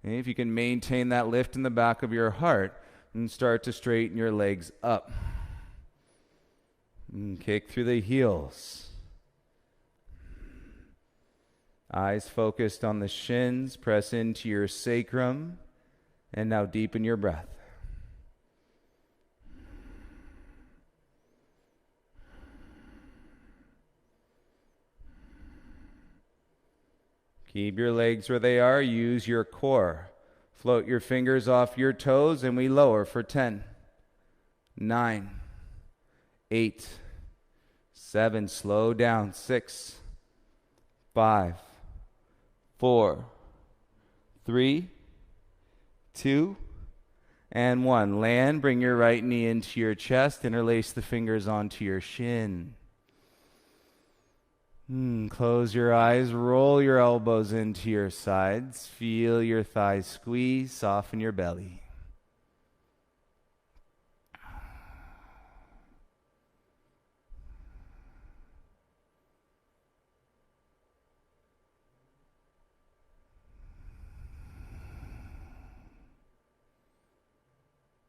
Speaker 1: If you can maintain that lift in the back of your heart and start to straighten your legs up. And kick through the heels. Eyes focused on the shins. Press into your sacrum. And now deepen your breath. Keep your legs where they are. Use your core. Float your fingers off your toes, and we lower for 10, 9, 8, 7. Slow down. 6, 5, 4, 3, 2, and 1. Land. Bring your right knee into your chest. Interlace the fingers onto your shin. Close your eyes, roll your elbows into your sides, feel your thighs squeeze, soften your belly.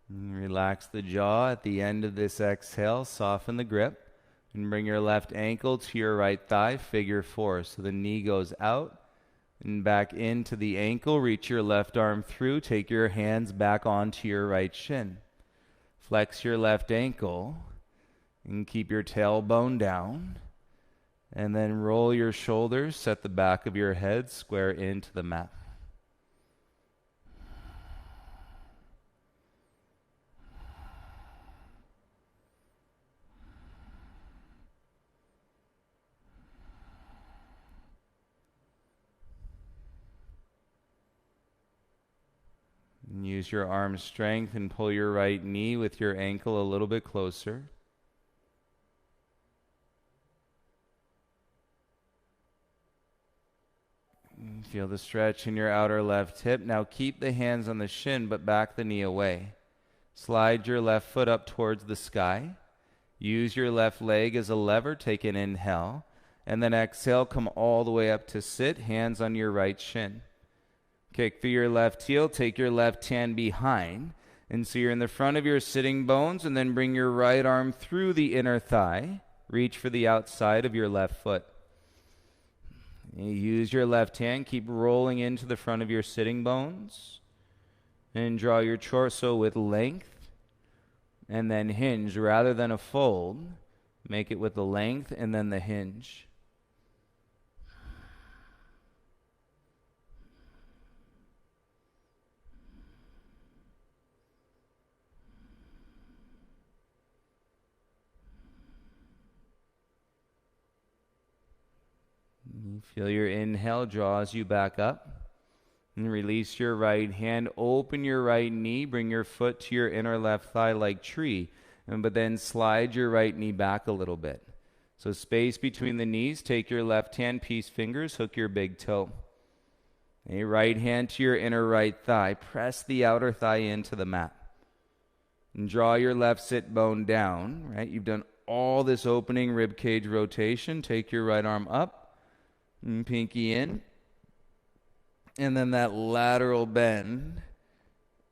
Speaker 1: Relax the jaw at the end of this exhale, soften the grip. And bring your left ankle to your right thigh, figure 4. So the knee goes out and back into the ankle. Reach your left arm through. Take your hands back onto your right shin. Flex your left ankle and keep your tailbone down. And then roll your shoulders, set the back of your head square into the mat. And use your arm strength and pull your right knee with your ankle a little bit closer. Feel the stretch in your outer left hip. Now keep the hands on the shin, but back the knee away. Slide your left foot up towards the sky. Use your left leg as a lever. Take an inhale. And then exhale, come all the way up to sit. Hands on your right shin. Kick through your left heel. Take your left hand behind. And so you're in the front of your sitting bones. And then bring your right arm through the inner thigh. Reach for the outside of your left foot. You use your left hand, keep rolling into the front of your sitting bones, and draw your torso with length, and then hinge. Rather than a fold, make it with the length and then the hinge. You feel your inhale draws you back up. And release your right hand. Open your right knee. Bring your foot to your inner left thigh like tree. But then slide your right knee back a little bit. So space between the knees. Take your left hand, peace fingers, hook your big toe. A right hand to your inner right thigh. Press the outer thigh into the mat. And draw your left sit bone down. Right? You've done all this opening rib cage rotation. Take your right arm up. And pinky in. And then that lateral bend.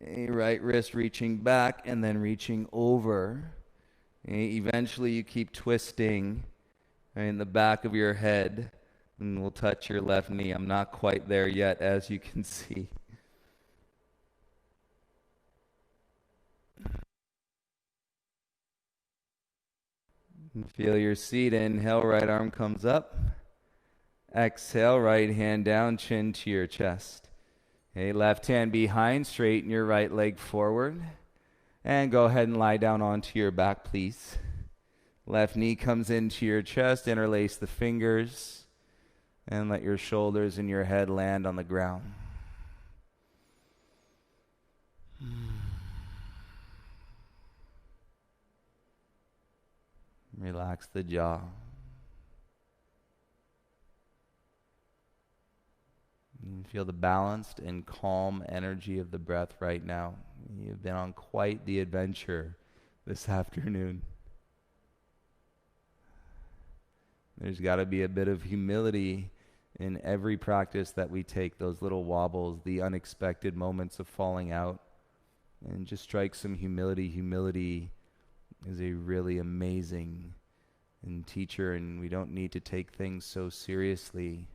Speaker 1: A right wrist reaching back and then reaching over. Eventually you keep twisting in the back of your head. And we'll touch your left knee. I'm not quite there yet, as you can see. And feel your seat. Inhale, right arm comes up. Exhale, right hand down, chin to your chest. Okay, left hand behind, straighten your right leg forward. And go ahead and lie down onto your back, please. Left knee comes into your chest, interlace the fingers, and let your shoulders and your head land on the ground. Relax the jaw. You feel the balanced and calm energy of the breath right now. You've been on quite the adventure this afternoon. There's got to be a bit of humility in every practice that we take, those little wobbles, the unexpected moments of falling out. And just strike some humility. Humility is a really amazing teacher, and we don't need to take things so seriously.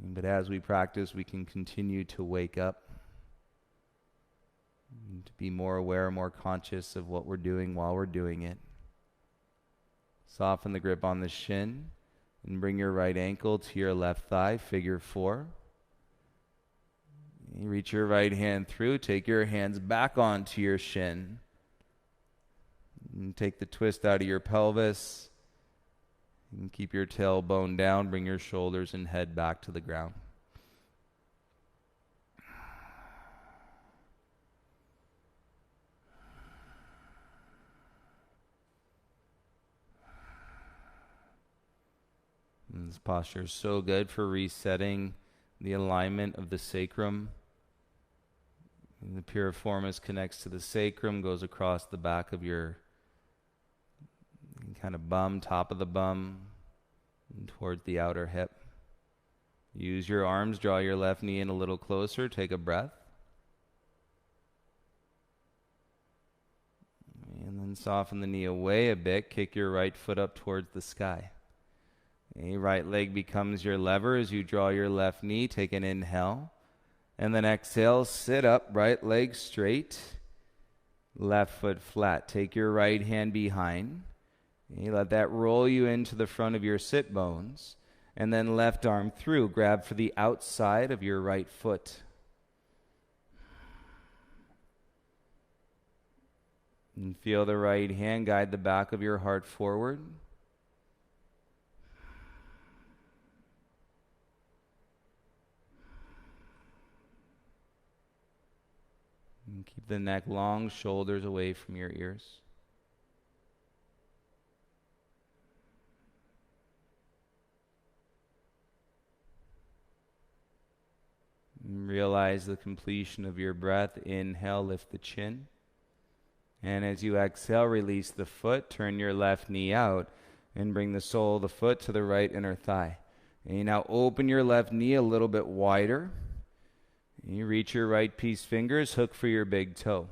Speaker 1: But as we practice, we can continue to wake up, to be more aware, more conscious of what we're doing while we're doing it. Soften the grip on the shin and bring your right ankle to your left thigh, figure 4. You reach your right hand through, take your hands back onto your shin. And take the twist out of your pelvis. And keep your tailbone down, bring your shoulders and head back to the ground. And this posture is so good for resetting the alignment of the sacrum. And the piriformis connects to the sacrum, goes across the back of your kind of bum, top of the bum, and towards the outer hip. Use your arms, draw your left knee in a little closer, take a breath. And then soften the knee away a bit, kick your right foot up towards the sky. A right leg becomes your lever as you draw your left knee, take an inhale. And then exhale, sit up, right leg straight. Left foot flat. Take your right hand behind. You let that roll you into the front of your sit bones. And then left arm through. Grab for the outside of your right foot. And feel the right hand guide the back of your heart forward. And keep the neck long, shoulders away from your ears. And realize the completion of your breath. Inhale, lift the chin. And as you exhale, release the foot. Turn your left knee out and bring the sole of the foot to the right inner thigh. And you now open your left knee a little bit wider. You reach your right peace fingers, hook for your big toe.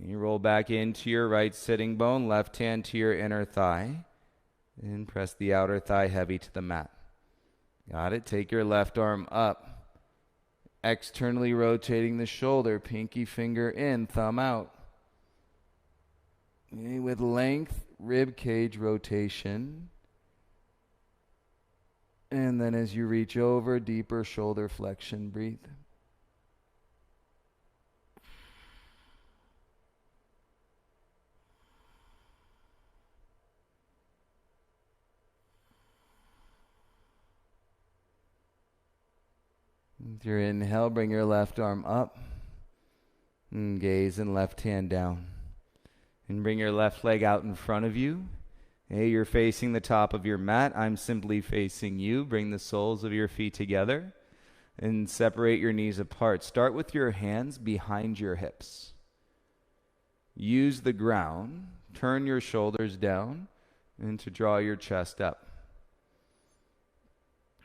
Speaker 1: You roll back into your right sitting bone, left hand to your inner thigh, and press the outer thigh heavy to the mat. Got it? Take your left arm up, externally rotating the shoulder, pinky finger in, thumb out. Okay, with length, rib cage rotation. And then as you reach over, deeper shoulder flexion, breathe. With your inhale, bring your left arm up. And gaze and left hand down. And bring your left leg out in front of you. Hey, you're facing the top of your mat. I'm simply facing you. Bring the soles of your feet together and separate your knees apart. Start with your hands behind your hips. Use the ground. Turn your shoulders down and to draw your chest up.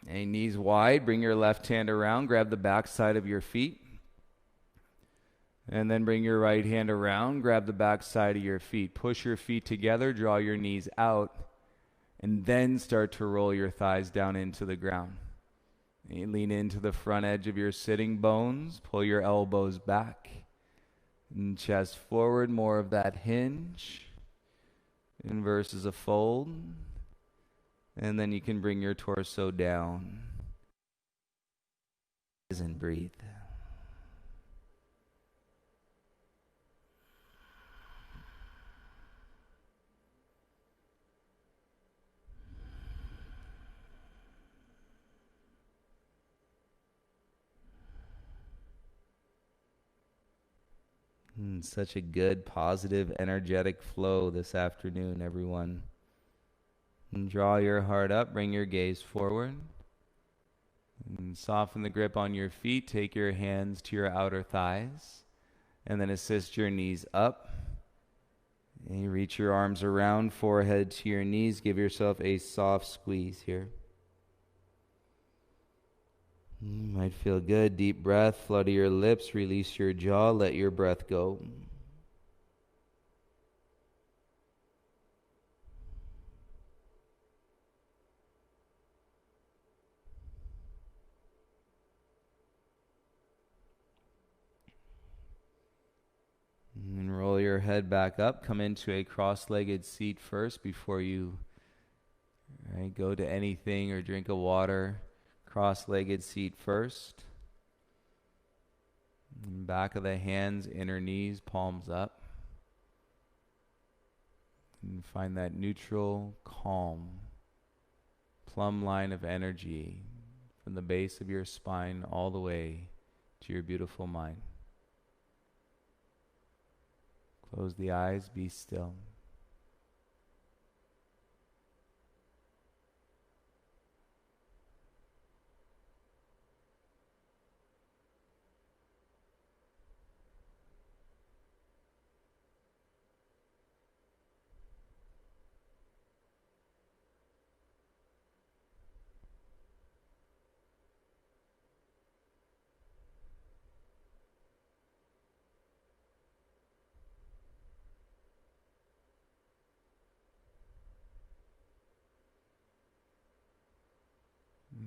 Speaker 1: Hey, knees wide. Bring your left hand around. Grab the back side of your feet. And then bring your right hand around, grab the back side of your feet. Push your feet together, draw your knees out, and then start to roll your thighs down into the ground. You lean into the front edge of your sitting bones, pull your elbows back, and chest forward, more of that hinge. In versus a fold. And then you can bring your torso down. And breathe. Such a good, positive, energetic flow this afternoon, everyone. And draw your heart up, bring your gaze forward. And soften the grip on your feet. Take your hands to your outer thighs. And then assist your knees up. And you reach your arms around, forehead to your knees. Give yourself a soft squeeze here. Might feel good. Deep breath. Flutter your lips. Release your jaw. Let your breath go. And roll your head back up. Come into a cross-legged seat first before you go to anything or drink of water. Cross-legged seat first. Back of the hands, inner knees, palms up. And find that neutral, calm, plumb line of energy from the base of your spine all the way to your beautiful mind. Close the eyes, be still.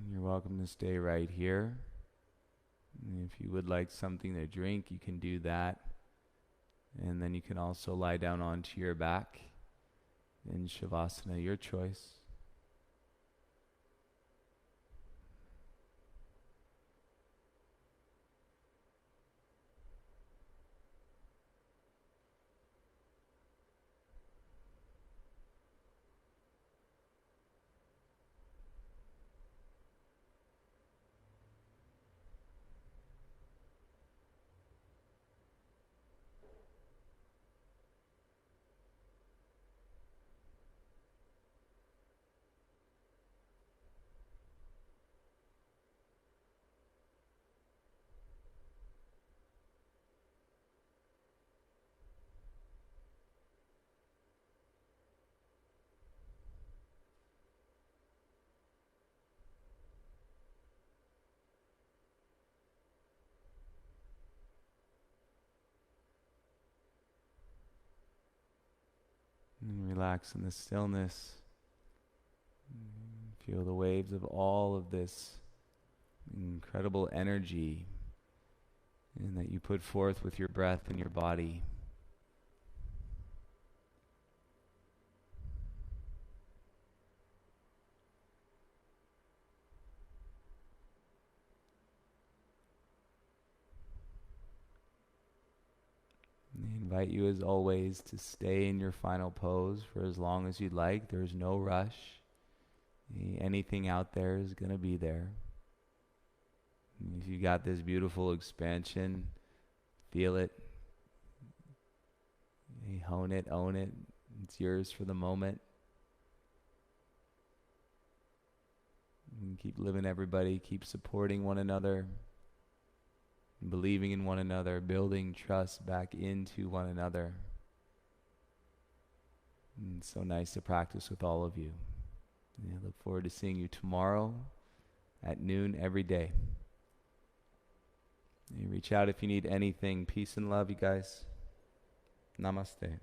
Speaker 1: You're welcome to stay right here. And if you would like something to drink, you can do that. And then you can also lie down onto your back in Shavasana, your choice. And relax in the stillness. Feel the waves of all of this incredible energy and that you put forth with your breath and your body. I invite you as always to stay in your final pose for as long as you'd like. There's no rush. Anything out there is going to be there. If you got this beautiful expansion, feel it. Hone it, own it. It's yours for the moment. And keep living, everybody. Keep supporting one another. Believing in one another. Building trust back into one another. And it's so nice to practice with all of you. I look forward to seeing you tomorrow at noon every day. You reach out if you need anything. Peace and love, you guys. Namaste.